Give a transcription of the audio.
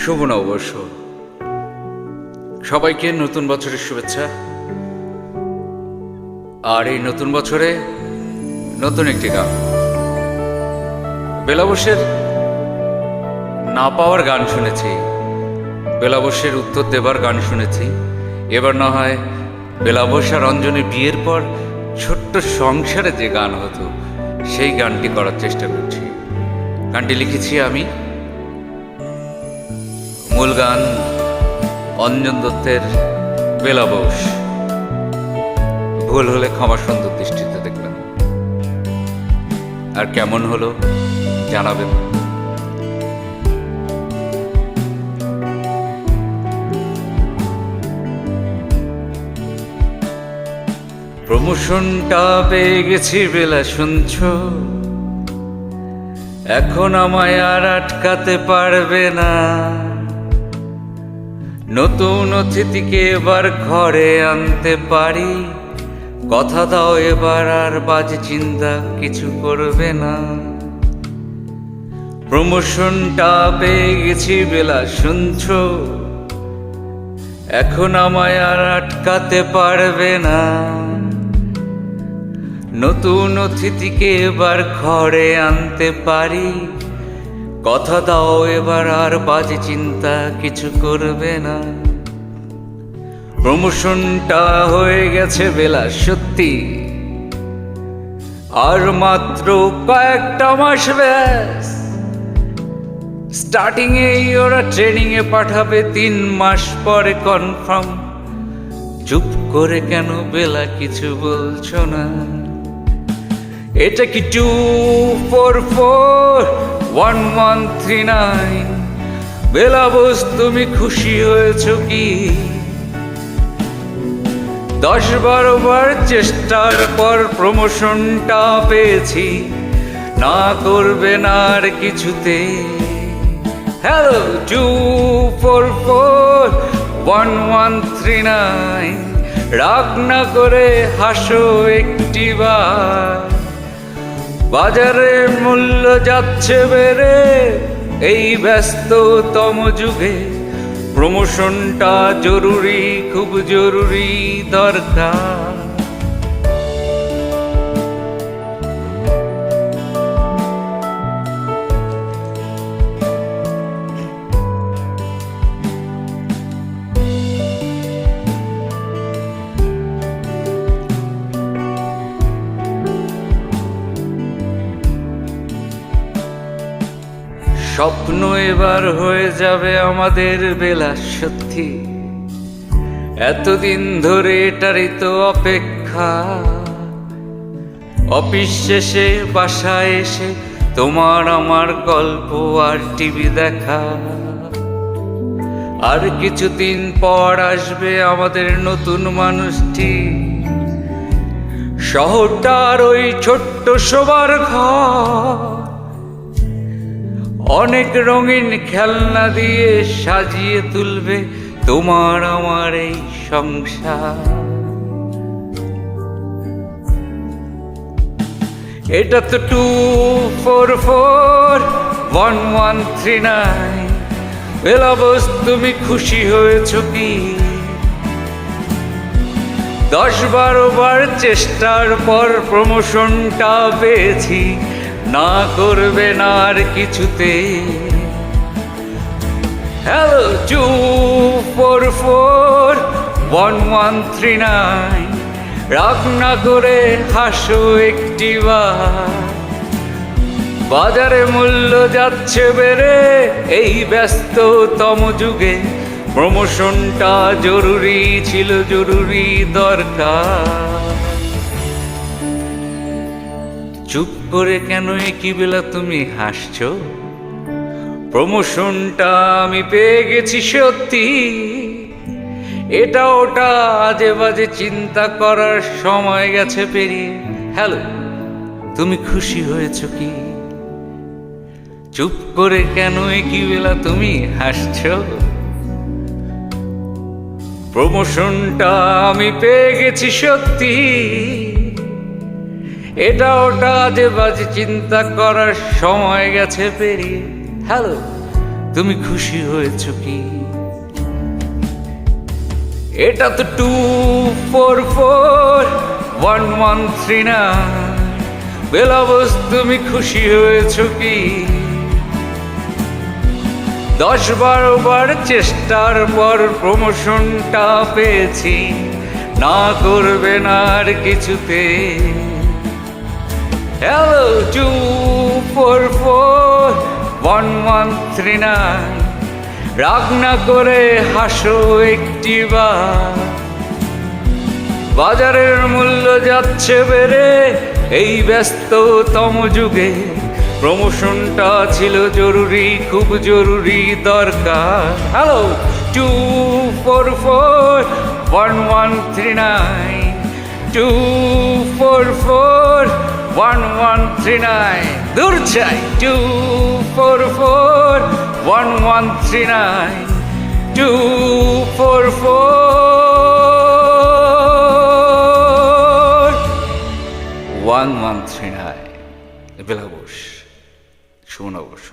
শুভ নববর্ষ। সবাইকে নতুন বছরের শুভেচ্ছা। আর এই নতুন বছরে নতুন একটি গান, বেলাবশের না পাওয়ার গান শুনেছি, বেলাবশের উত্তর দেবার গান শুনেছি। এবার না হয় বেলাবশ আর অঞ্জনের বিয়ের পর ছোট্ট সংসারে যে গান হতো সেই গানটি করার চেষ্টা করছি। গানটি লিখেছি আমি। মূল গান অঞ্জন দত্তের বেলাবশ। ভুল হলে ক্ষমা সুন্দর দৃষ্টিতে দেখবেন। আর কেমন হলো জানাবেন। প্রমোশনটা পেয়ে গেছি বেলা, শুনছ? এখন আমায় আর আটকাতে পারবে না। নতুন অতিথিকে এবার ঘরে আনতে পারি। কথা দাও এবার আর বাজে চিন্তা কিছু করবে না। প্রমোশনটা পেয়ে গেছি বেলা, শুনছ? এখন আমায় আর আটকাতে পারবে না। নতুন অতিথিকে এবার ঘরে আনতে পারি। কথা দাও এবার আর বাজে চিন্তা কিছু করবে না। প্রমোশনটা হয়ে গেছে বেলা, সত্যি আর মাত্র কয়েকটা মাস ব্যাস। স্টার্টিং এই ওরা ট্রেনিং এ পাঠাবে, 3 মাস পরে কনফার্ম। চুপ করে কেন বেলা কিছু বলছো না? এটা কি 2441139? বেলাবশ তুমি খুশি হয়েছ কি? 10-12 বার চেষ্টার পর প্রমোশনটা পেয়েছি। না করবে না আর কিছুতে। হ্যালো 2441139, রাগ না করে হাসো একটিবার। বাজারে মূল্য যাচ্ছে বেড়ে এই ব্যস্ততম যুগে। প্রমোশনটা জরুরি, খুব জরুরি দরকার। স্বপ্ন এবার হয়ে যাবে আমাদের বেলা, সত্যি। এতদিন ধরে এটারই তো অপেক্ষা। অফিস শেষে বাসায় এসে তোমার আমার গল্প আর টিভি দেখা। আর কিছুদিন পর আসবে আমাদের নতুন মানুষটি। শহরটার ওই ছোট্ট শোবার ঘর অনেক রঙিন খেলনা দিয়ে সাজিয়ে তুলবে তোমার আমার এই সংসার। এটা তো 2441139। বেলাবশ তুমি খুশি হয়েছ কি? 10-12 বার চেষ্টার পর প্রমোশনটা পেয়েছি। না করবে না আর কিছুতে। হ্যালো 2441139, রাগ না করে হাসো একটিবার। বাজারে মূল্য যাচ্ছে বেড়ে এই ব্যস্ততম যুগে। প্রমোশনটা জরুরি ছিল, জরুরি দরকার। চুপ করে কেন একই বেলা তুমি হাসছো? প্রমোশনটা আমি পেয়ে গেছি সত্যি। এটা ওটা আজে বাজে চিন্তা করার সময় গেছে পেরিয়ে। হ্যালো, তুমি খুশি হয়েছ কি? চুপ করে কেন একই বেলা তুমি হাসছো? প্রমোশনটা আমি পেয়ে গেছি সত্যি। এটা ওটা আজে বাজে চিন্তা করার সময় গেছে পেরিয়ে। হ্যালো তুমি খুশি হয়েছ কি? এটা তো 2441139। বেলাবস তুমি খুশি হয়েছ কি? 10-12 বার চেষ্টার পর প্রমোশনটা পেয়েছি, না করবে না আর কিছুতে। হ্যালো 2441139, রাগ না করে হাসো একটিবার। বাজারের মূল্য যাচ্ছে বেড়ে এই ব্যস্ততম যুগে, প্রমোশনটা ছিল জরুরি, খুব জরুরি দরকার। হ্যালো 2441139, 2441139, দূর চাই 2441139, 2441139। বেলাবস, শুভ নববর্ষ।